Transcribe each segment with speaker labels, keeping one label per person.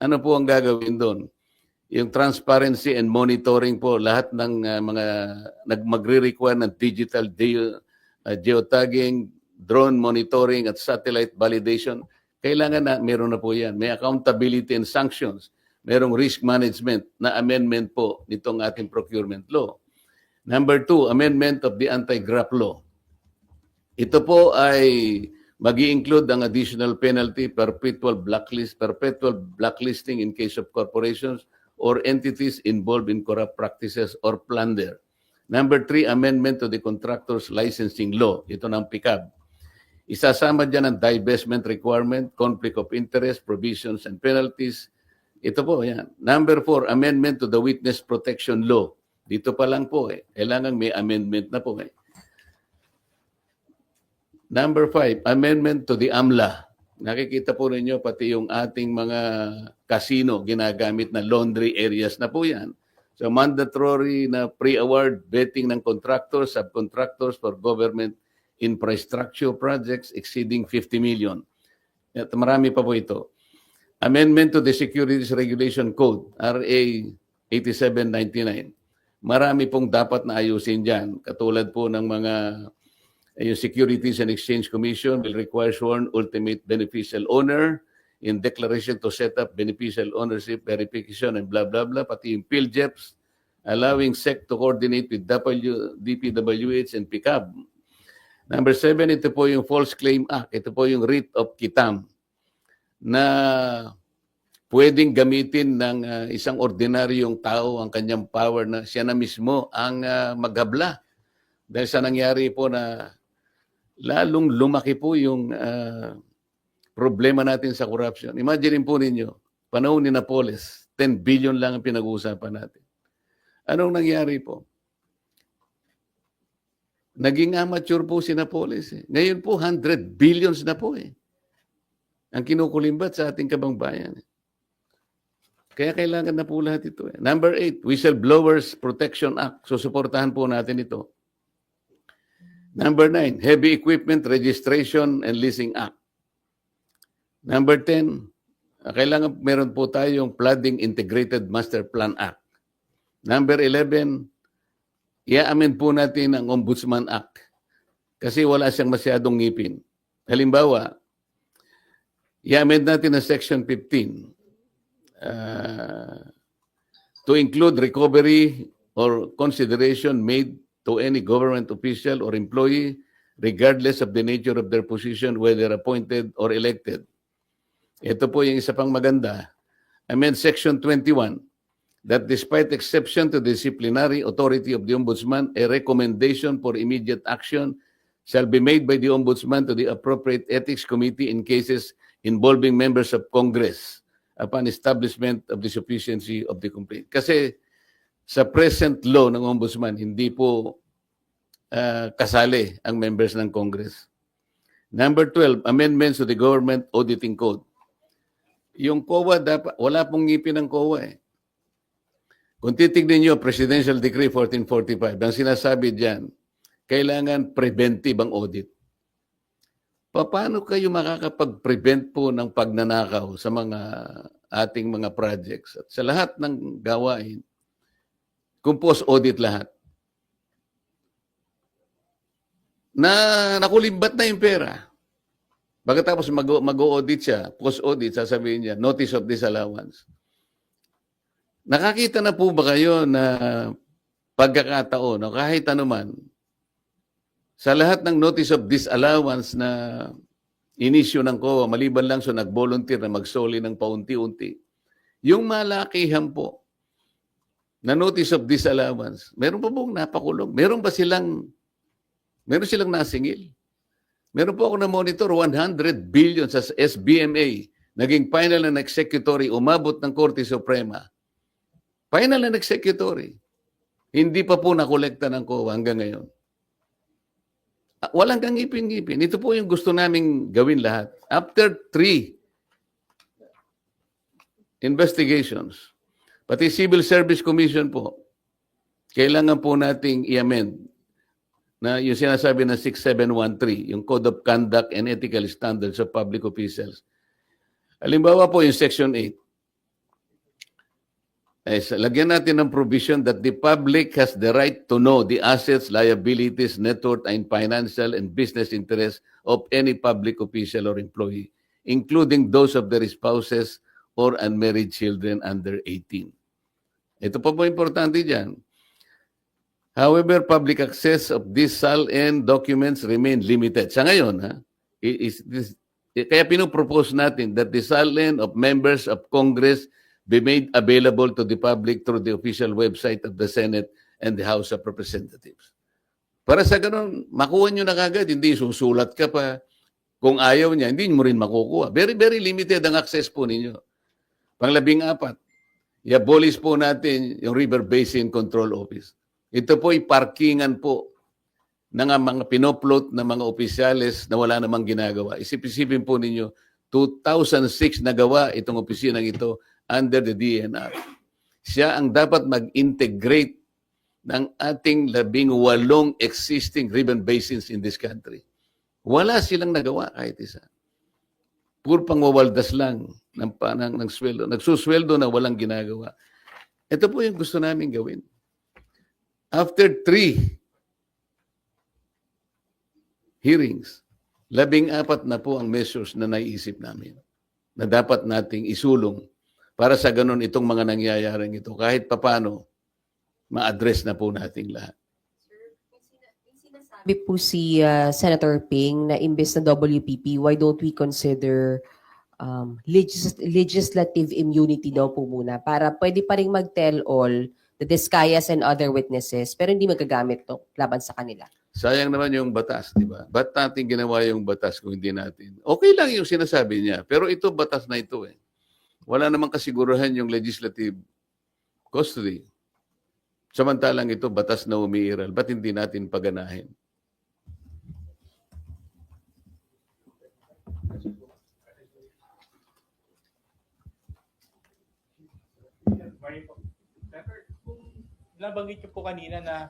Speaker 1: Ano po ang gagawin doon? Yung transparency and monitoring po, lahat ng mga magre-require ng digital geotagging, drone monitoring at satellite validation, kailangan na meron na po yan. May accountability and sanctions. Merong risk management na amendment po nitong ating procurement law. Number 2, amendment of the anti-graft law. Ito po ay mag-i-include ang additional penalty, perpetual blacklisting in case of corporations or entities involved in corrupt practices or plunder. Number 3, amendment to the contractors licensing law. Ito ng PICAB. Isasama dyan ang divestment requirement, conflict of interest, provisions, and penalties. Ito po, yan. Number 4, amendment to the witness protection law. Dito pa lang po kailangan may amendment na po Number 5, amendment to the AMLA. Nakikita po ninyo pati yung ating mga casino ginagamit na laundry areas na po yan. So mandatory na pre-award vetting ng contractors, subcontractors for government infrastructure projects exceeding 50 million. At marami pa po ito. Amendment to the Securities Regulation Code, RA 8799. Marami pong dapat na ayusin dyan. Katulad po ng mga yung Securities and Exchange Commission will require sworn ultimate beneficial owner in declaration to set up beneficial ownership verification and blah, blah, blah. Pati yung PhilJeps, allowing SEC to coordinate with DPWH and PICAB. Number 7, ito po yung False Claim Act. Ito po yung writ of quitam na pwedeng gamitin ng isang ordinaryong tao ang kanyang power na siya na mismo ang maghabla. Dahil sa nangyari po na lalong lumaki po yung problema natin sa corruption. Imagine po ninyo, panahon ni Napoles, 10 billion lang ang pinag-uusapan natin. Anong nangyari po? Naging amateur po si Napoles. Ngayon po, 100 billions na po ang kinukulimbat sa ating kabangbayan. Kaya kailangan na po lahat ito. Number 8, Whistleblowers Protection Act. So, suportahan po natin ito. Number 9, Heavy Equipment Registration and Leasing Act. Number 10, kailangan meron po tayong Flooding Integrated Master Plan Act. Number 11, i-amend po natin ang Ombudsman Act kasi wala siyang masyadong ngipin. Halimbawa, i-amend natin ang Section 15 to include recovery or consideration made to any government official or employee regardless of the nature of their position, whether appointed or elected. Ito po yung isa pang maganda. Amend Section 21 that despite exception to the disciplinary authority of the Ombudsman, a recommendation for immediate action shall be made by the Ombudsman to the appropriate Ethics Committee in cases involving members of Congress upon establishment of the sufficiency of the complaint. Kasi sa present law ng Ombudsman, hindi po kasali ang members ng Congress. Number 12, amendments to the Government Auditing Code. Yung COA, dapat, wala pong ngipin ng COA Kung titignan nyo, Presidential Decree 1445, ang sinasabi diyan, kailangan preventive ang audit. Paano kayo makakapag-prevent po ng pagnanakaw sa mga ating mga projects at sa lahat ng gawain? Kung post-audit lahat. Na nakulimbat na yung pera. Pagkatapos mag-audit siya, post-audit, sasabihin niya, notice of disallowance. Nakakita na po ba kayo na pagkakataon, no, kahit anuman, sa lahat ng notice of disallowance na inisyo ng COA, maliban lang so nag-volunteer na magsoli ng paunti-unti, yung malakihan po na notice of disallowance, meron pa pong napakulong? Meron silang nasingil? Meron po ako na-monitor, 100 billion sa SBMA, naging final and executory, umabot ng Korte Suprema. Final and executory. Hindi pa po nakolekta ng COA hanggang ngayon. Walang kang ngipin-ngipin. Ito po yung gusto naming gawin lahat. After 3 investigations, pati Civil Service Commission po, kailangan po nating i-amend na yung sinasabi na 6713, yung Code of Conduct and Ethical Standards of Public Officials. Halimbawa po yung Section 8. Lagyan natin ng provision that the public has the right to know the assets, liabilities, net worth, and financial and business interests of any public official or employee, including those of their spouses or unmarried children under 18. Ito pa po importante dyan. However, public access of these SALN documents remain limited. Sa ngayon, kaya pinopropose natin that the SALN of members of Congress be made available to the public through the official website of the Senate and the House of Representatives. Para sa ganun, makuha nyo na kagad, hindi susulat ka pa. Kung ayaw niya, hindi mo rin makukuha. Very, very limited ang access po ninyo. Pang-14, i-abolish po natin yung River Basin Control Office. Ito po ay parkingan po ng mga pinoplot na mga opisyales na wala namang ginagawa. Isip-isipin po ninyo, 2006 nagawa itong opisinang ito under the DNR. Siya ang dapat mag-integrate ng ating 18 existing river basins in this country. Wala silang nagawa kahit isa. Puro pangwawaldas lang ng sweldo. Nagsusweldo na walang ginagawa. Ito po yung gusto namin gawin. After 3 hearings, 14 na po ang measures na naiisip namin na dapat nating isulong para sa ganun itong mga nangyayaring ito. Kahit papano, ma-address na po nating lahat.
Speaker 2: Sabi po si Senator Ping na imbes na WPP, why don't we consider legislative immunity daw po muna para pwede pa rin mag-tell all the Discayas and other witnesses pero hindi magagamit to laban sa kanila.
Speaker 1: Sayang naman yung batas, di ba? Ba't natin ginawa yung batas kung hindi natin? Okay lang yung sinasabi niya, pero ito batas na ito eh. Wala namang kasigurahan yung legislative custody. Samantalang ito batas na umiiral. Ba't hindi natin paganahin?
Speaker 3: Kung nabanggit niyo po kanina na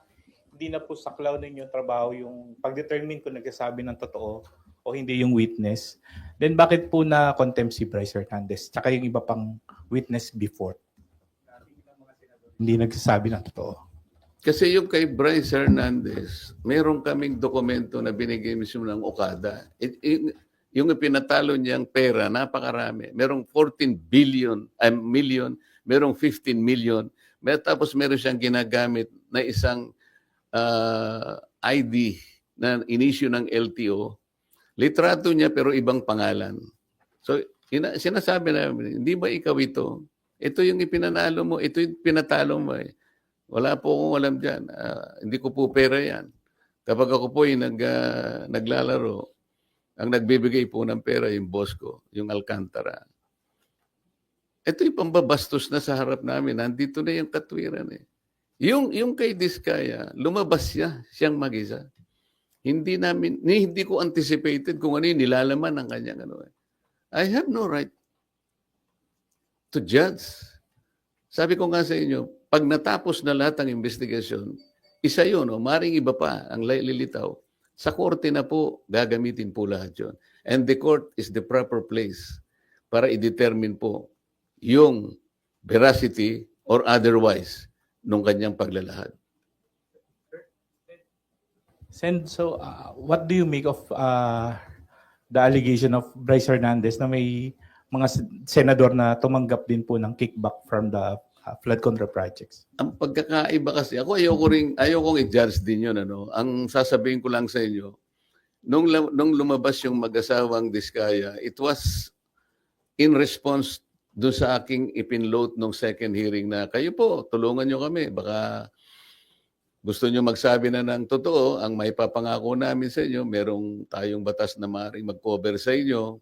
Speaker 3: hindi na po saklaw ninyo trabaho yung pag-determine kung nagsasabi ng totoo o hindi yung witness, then bakit po na contempt si Bryce Hernandez tsaka yung iba pang witness before? Hindi nagsasabi ng totoo.
Speaker 1: Kasi yung kay Bryce Hernandez, meron kaming dokumento na binigay mismo ng Okada. Yung pinatalo niyang pera, napakarami. Merong 14 million, merong 15 million. Tapos meron siyang ginagamit na isang ID na inisyu ng LTO. Litrato niya pero ibang pangalan. So, sinasabi namin, hindi ba ikaw ito? Ito yung ipinanalo mo, ito yung pinatalo mo eh. Wala po akong alam dyan. Hindi ko po pera yan. Kapag ako po ay naglalaro, ang nagbibigay po ng pera yung boss ko, yung Alcantara. Ito yung pambabastos na sa harap namin. Nandito na yung katwiran eh. Yung kay Diskaya, lumabas siyang mag-isa. Hindi ko anticipated kung ano yung nilalaman ng kanyang ano. I have no right to judge. Sabi ko nga sa inyo, pag natapos na lahat ng investigasyon, isa yun, maring iba pa ang lilitaw. Sa korte na po, gagamitin po lahat yun. And the court is the proper place para i-determine po yung veracity or otherwise nung kanyang paglalahad.
Speaker 3: So, what do you make of the allegation of Bryce Hernandez na may mga senador na tumanggap din po ng kickback from the flood control projects?
Speaker 1: Ang pagkakaiba kasi, ayokong i-judge din yun. Ang sasabihin ko lang sa inyo, nung lumabas yung mag-asawang Diskaya, it was in response doon sa aking ipinload nung second hearing na kayo po, tulungan nyo kami. Baka gusto nyo magsabi na ng totoo, ang may papangako namin sa inyo, merong tayong batas na maaaring mag-cover sa inyo.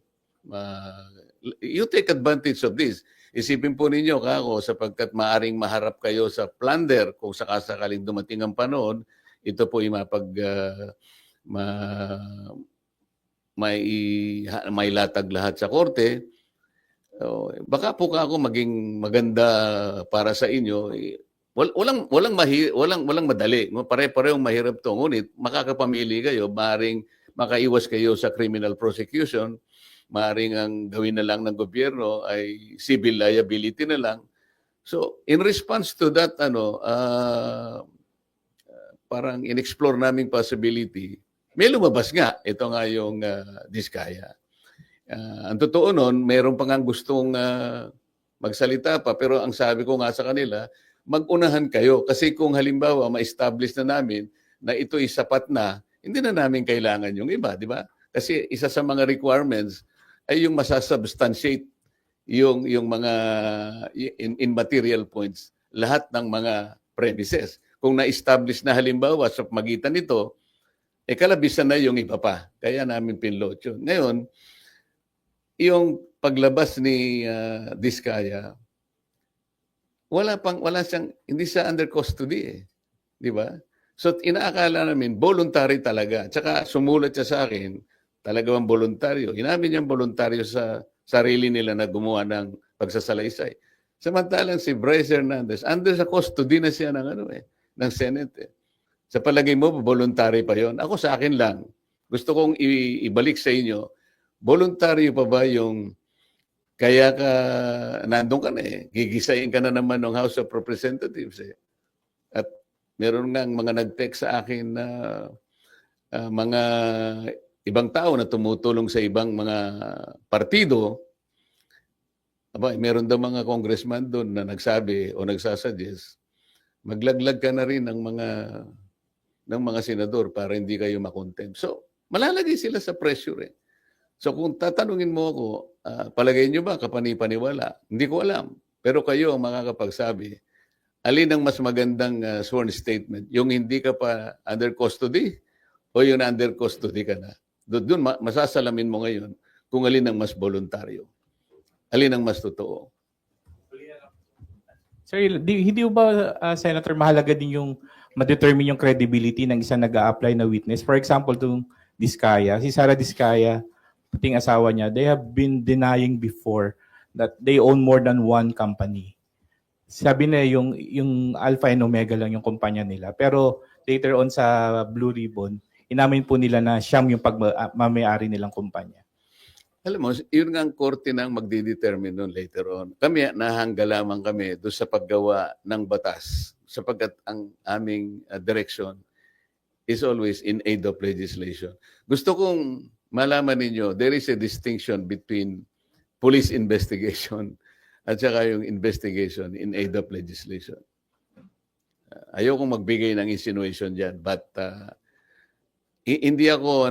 Speaker 1: You take advantage of this. Isipin po ninyo, kako, sapagkat maaaring maharap kayo sa plunder kung sakasakaling dumating ang panahon, ito po yung may latag lahat sa korte. Baka po kako maging maganda para sa inyo. Walang madali. Pare-parehong mahirap to. Ngunit makakapamili kayo, maaaring makaiwas kayo sa criminal prosecution. Maaaring ang gawin na lang ng gobyerno ay civil liability na lang. So, in response to that, parang in-explore naming possibility, may lumabas nga. Ito nga yung Diskaya. Ang totoo nun, meron pa nga gustong magsalita pa, pero ang sabi ko nga sa kanila, mag-unahan kayo. Kasi kung halimbawa, ma-establish na namin na ito'y sapat na, hindi na namin kailangan yung iba, di ba? Kasi isa sa mga requirements ay yung masasubstantiate yung mga in material points, lahat ng mga premises. Kung na-establish na halimbawa sa magitan nito, kalabisan na yung iba pa. Kaya namin pinload yun. Ngayon, yung paglabas ni Diskaya, wala siyang, hindi siya under custody Di ba? So, inaakala namin, voluntary talaga. Tsaka sumulat siya sa akin, talagang voluntaryo. Inamin niyang voluntaryo sa sarili nila na gumawa ng pagsasalaysay. Samantalang si Bryce Hernandez, under sa custody na siya ng Senate. Sa palagay mo, voluntary pa yon? Ako sa akin lang. Gusto kong ibalik sa inyo, voluntary pa ba yung kaya ka nandun ka na gigisayin ka na naman ng House of Representatives At meron nga mga nag-text sa akin na mga ibang tao na tumutulong sa ibang mga partido. Meron daw mga congressman doon na nagsabi o nagsasuggest, maglaglag ka na rin ng mga senador para hindi kayo makontempt. So, malalagay sila sa pressure So, kung tatanungin mo ako, palagay nyo ba kapani-paniwala? Hindi ko alam. Pero kayo ang makakapagsabi, alin ang mas magandang sworn statement? Yung hindi ka pa under custody o yung under custody ka na? Doon masasalamin mo ngayon kung alin ang mas voluntaryo. Alin ang mas totoo.
Speaker 3: Sir, hindi ba, Senator, mahalaga din yung ma-determine yung credibility ng isang nag-a-apply na witness? For example, itong Diskaya, si Sara Diskaya, pating asawa niya, they have been denying before that they own more than one company. Sabi na yung Alpha and Omega lang yung kumpanya nila. Pero later on sa Blue Ribbon, inamin po nila na siyam yung pagmamayari nilang kumpanya.
Speaker 1: Alam mo, yun nga ang korte nang magdidetermine nun later on. Kami, nahangga lamang kami doon sa paggawa ng batas sapagkat ang aming direction is always in aid of legislation. Gusto kong malaman ninyo, there is a distinction between police investigation at saka yung investigation in aid of legislation. Ayokong magbigay ng insinuation dyan, but hindi ako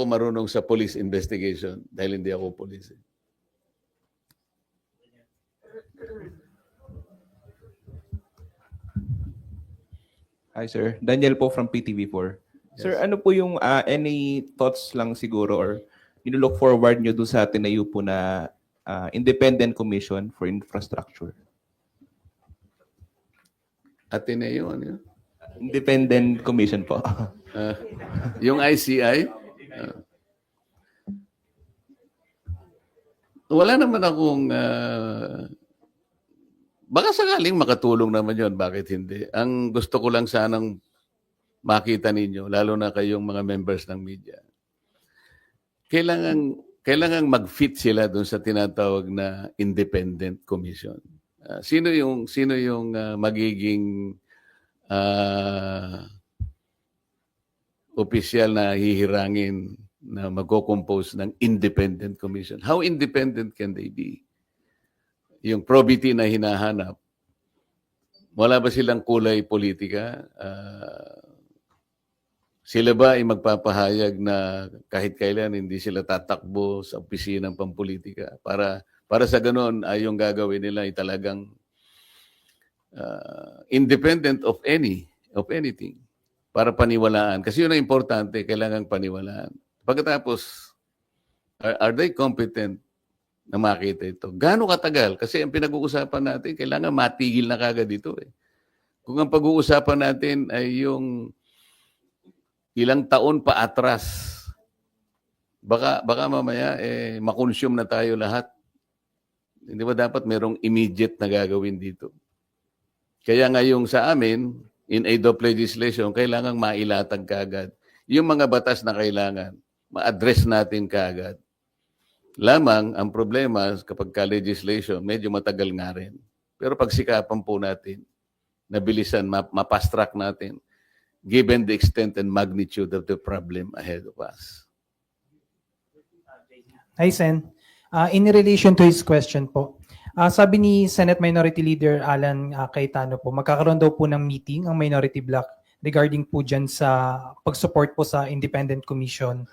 Speaker 1: marunong sa police investigation dahil hindi ako police.
Speaker 4: Hi sir, Daniel po from PTV4. Sir, ano po yung any thoughts lang siguro or nilook forward nyo doon sa tinayo po na Independent Commission for Infrastructure?
Speaker 1: Ateneo, ano yun?
Speaker 4: Independent Commission po.
Speaker 1: Yung ICI? Wala naman akong... baka sakaling makatulong naman yon, bakit hindi? Ang gusto ko lang sanang makita ninyo, lalo na kayong mga members ng media, kailangan mag-fit sila doon sa tinatawag na Independent Commission. Sino yung magiging opisyal na hihirangin na magko-compose ng Independent Commission? How independent can they be? Yung probity na hinahanap, wala ba silang kulay politika? Sila ba ay magpapahayag na kahit kailan hindi sila tatakbo sa opisina ng pampolitika? Para sa ganon ay yung gagawin nila ay talagang independent of anything para paniwalaan. Kasi yun ang importante, kailangan paniwalaan. Pagkatapos, are they competent na makita ito? Gaano katagal? Kasi ang pinag-uusapan natin, kailangan matigil na kagad ito. Kung ang pag-uusapan natin ay yung ilang taon pa atras, baka mamaya makonsume na tayo lahat. Hindi ba dapat merong immediate na gagawin dito? Kaya ngayong sa amin, in aid of legislation, kailangang mailatag kagad. Yung mga batas na kailangan, ma-address natin kagad. Lamang, ang problema kapag ka-legislation, medyo matagal nga rin. Pero pagsikapan po natin, nabilisan, mapast-track natin, given the extent and magnitude of the problem ahead of us.
Speaker 5: Hi, Sen. In relation to his question po, sabi ni Senate Minority Leader Alan Cayetano po, magkakaroon daw po ng meeting ang minority bloc regarding po dyan sa pag-support po sa independent commission.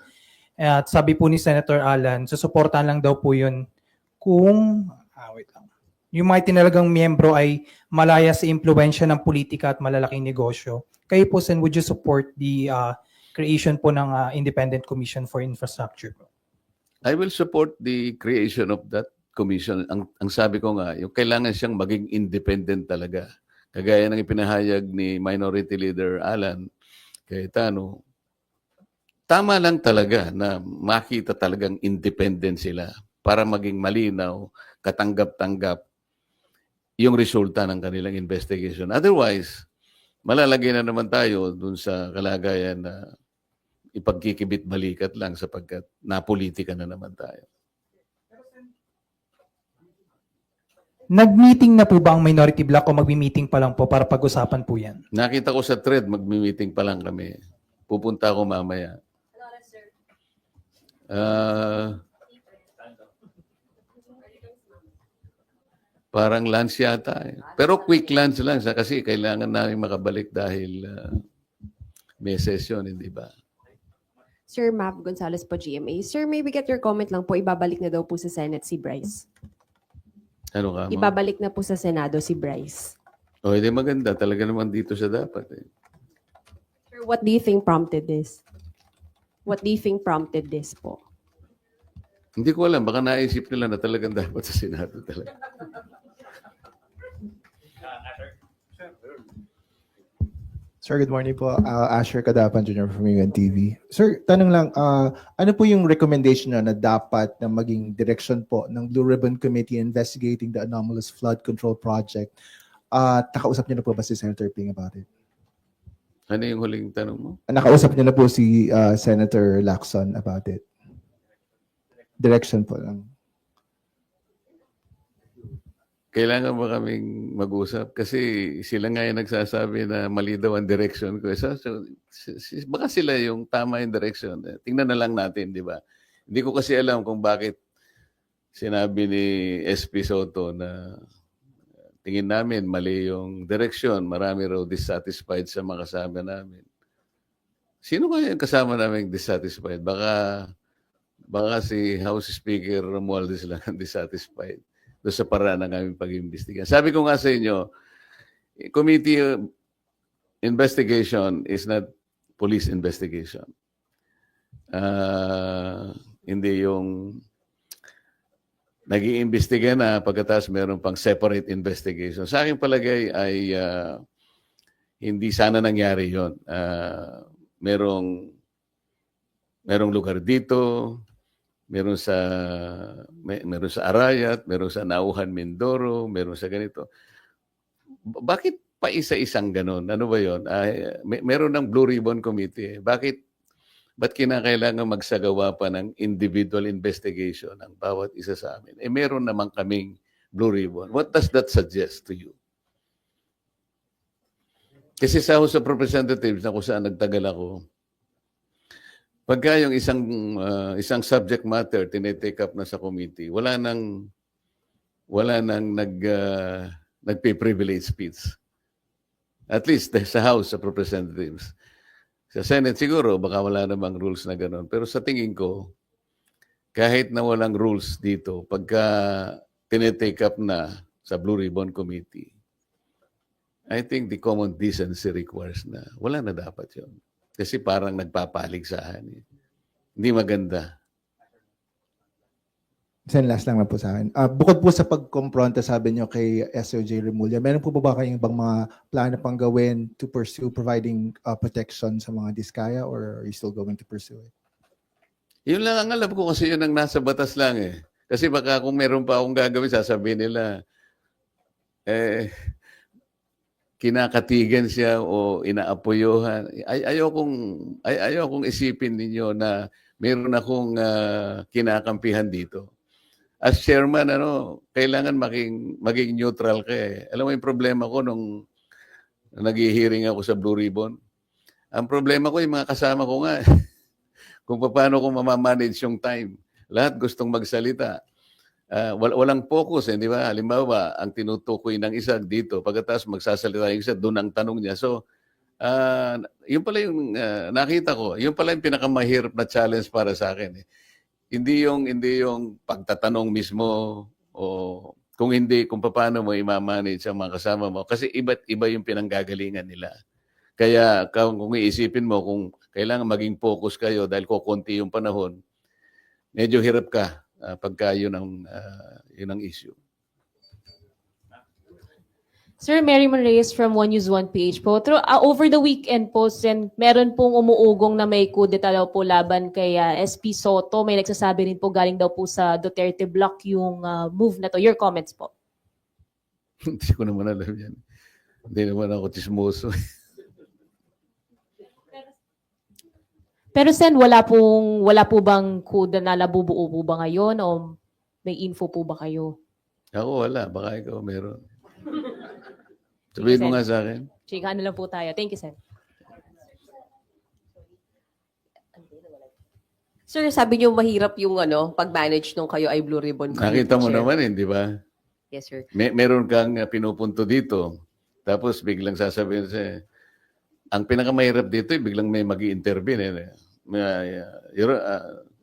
Speaker 5: At sabi po ni Senator Alan, susuportahan lang daw po yun kung, wait lang, yung mga tinalagang miyembro ay malaya sa impluensya ng politika at malalaking negosyo. Kayo po, Sen, would you support the creation po ng independent commission for infrastructure?
Speaker 1: I will support the creation of that commission. Ang sabi ko nga, yung kailangan siyang maging independent talaga. Kagaya ng ipinahayag ni Minority Leader Alan Cayetano, tama lang talaga na makita talagang independent sila para maging malinaw, katanggap-tanggap yung resulta ng kanilang investigation. Otherwise, malalagay na naman tayo dun sa kalagayan na ipagkikibit balikat lang sapagkat napolitika na naman tayo.
Speaker 5: Nag-meeting na po ba ang minority bloc o magmi-meeting pa lang po para pag-usapan po yan?
Speaker 1: Nakita ko sa thread, magmi-meeting pa lang kami. Pupunta ako mamaya. Parang lunch yata eh. Pero quick lunch lang kasi kailangan namin makabalik dahil may session, hindi ba?
Speaker 2: Sir Mav Gonzalez po, GMA. Sir, may we get your comment lang po, ibabalik na daw po sa Senate si Bryce.
Speaker 1: Ano ka mo?
Speaker 2: Ibabalik na po sa Senado si Bryce.
Speaker 1: O, hindi maganda. Talaga naman dito siya dapat eh.
Speaker 2: Sir, what do you think prompted this? What do you think prompted this po?
Speaker 1: Hindi ko alam. Baka naisip nila na talagang dapat sa Senado talaga.
Speaker 6: Sir, good morning po. Asher Kadapan Jr. from UNTV. Sir, tanong lang, ano po yung recommendation na dapat na maging direction po ng Blue Ribbon Committee investigating the anomalous flood control project? Nakausap niyo na po ba si Senator Ping about it?
Speaker 1: Ano yung huling tanong mo?
Speaker 6: Nakausap niyo na po si Senator Lacson about it? Direction po lang.
Speaker 1: Kailangan ba kaming mag-usap? Kasi sila nga yung nagsasabi na mali daw ang direction ko. Baka sila yung tama yung direction. Tingnan na lang natin, di ba? Hindi ko kasi alam kung bakit sinabi ni SP Soto na tingin namin mali yung direction. Marami raw dissatisfied sa mga kasama namin. Sino kaya yung kasama namin dissatisfied? Baka si House Speaker Romualdez lang ang dissatisfied doon sa paraan ng aming pag-imbestiga. Sabi ko nga sa inyo, committee investigation is not police investigation. Hindi yung nag-iimbestiga na pagkatapos meron pang separate investigation. Sa aking palagay ay hindi sana nangyari yon. Merong lugar dito, meron sa Arayat, meron sa Nauhan, Mindoro, meron sa ganito. Bakit pa isa-isang ganon? Ano ba 'yon? Meron ng Blue Ribbon Committee. Ba't kinakailangan magsagawa pa ng individual investigation ng bawat isa sa amin? Meron naman kaming Blue Ribbon. What does that suggest to you? Kasi sa House of Representatives na kung saan nagtagal ako, pagka yung isang subject matter tinitake up na sa committee, wala nang nagpe-privilege speech. At least sa House of Representatives. Sa Senate siguro baka wala namang rules na gano'n. Pero sa tingin ko, kahit na walang rules dito, pagka tinitake up na sa Blue Ribbon Committee, I think the common decency requires na wala na dapat yun. Kasi parang nagpapaligsahan. Hindi maganda.
Speaker 6: Sen, last lang po sa akin. Bukod po sa pagkompronta, sabi niyo kay SOJ Remulla, meron po ba kayong ibang mga plano pang gawin to pursue providing protection sa mga diskaya, or are you still going to pursue it?
Speaker 1: Yun lang ang alam ko kasi yun ang nasa batas lang eh. Kasi baka kung meron pa akong gagawin, sasabihin nila, kinakatigan siya o inaapoyohan. Ayokong isipin ninyo na meron akong kinakampihan dito. as chairman, kailangan maging neutral ka eh. Alam mo yung problema ko nung nag-hearing ako sa Blue Ribbon? Ang problema ko, yung mga kasama ko nga, kung paano ko mamamanage yung time. Lahat gustong magsalita. Walang focus, di ba? Halimbawa, ang tinutukoy ng isa dito, pagkatapos magsasalita yung isa, doon ang tanong niya. So, yun pala yung nakita ko, yun pala yung pinakamahirap na challenge para sa akin. Eh. Hindi yung pagtatanong mismo o kung paano mo i-manage ang mga kasama mo. Kasi iba't iba yung pinanggagalingan nila. Kaya kung iisipin mo kung kailangan maging focus kayo dahil kukunti yung panahon, medyo hirap ka pagka yun ang issue.
Speaker 7: Sir, Mary Reyes from One News One PH po. Over the weekend po, meron pong umuugong na may kudeta daw po laban kay SP Soto. May nagsasabi rin po galing daw po sa Duterte Block yung move na to. Your comments po.
Speaker 1: Hindi ko naman alam yan. Hindi naman ako chismoso.
Speaker 7: Pero Sen, wala po bang kuda na nabubuo po ba ngayon o may info po ba kayo?
Speaker 1: Ako wala. Baka ikaw meron. Sabihin mo nga sa akin.
Speaker 7: Chikahan na lang po tayo. Thank you, Sen.
Speaker 2: Sir, sabi niyo mahirap yung pag-manage nung kayo ay Blue Ribbon Committee
Speaker 1: Nakita mo
Speaker 2: chair.
Speaker 1: naman di ba?
Speaker 2: Yes, sir.
Speaker 1: Meron kang pinupunto dito. Tapos biglang sasabihin siya, ang pinakamahirap dito, biglang may mag-i-intervene.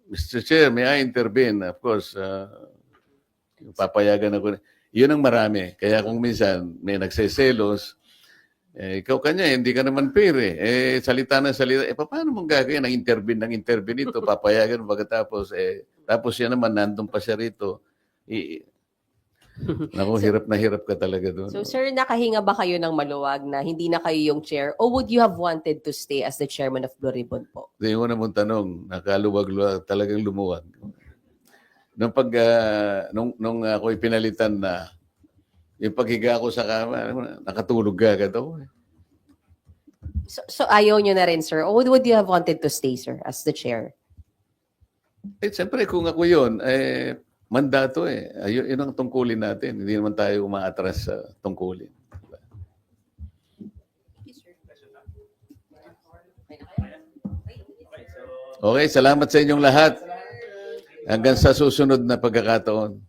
Speaker 1: Mr. Chair, may I intervene? Of course, papayagan ako. Yun ang marami. Kaya kung minsan may nagseselos, ikaw kanya, hindi ka naman fair eh. Salita na salita. Paano mong gagawin? Nang intervene ito, papayagan pagkatapos. Tapos yan naman, nandun pa siya rito. Naku, hirap na hirap ka talaga doon.
Speaker 2: So, sir, nakahinga ba kayo ng maluwag na hindi na kayo yung chair? Or would you have wanted to stay as the chairman of Blue Ribbon po?
Speaker 1: Yung una mong tanong, nakaluwag-luwag, talagang lumuwag. Nung ako'y pinalitan na, yung paghiga ko sa kama, nakatulog ka daw.
Speaker 2: So ayaw nyo na rin, sir? Or would you have wanted to stay, sir, as the chair?
Speaker 1: Siyempre, kung ako yun, mandato Yun ang tungkulin natin. Hindi naman tayo umaatras sa tungkulin. Okay, salamat sa inyong lahat. Hanggang sa susunod na pagkakataon.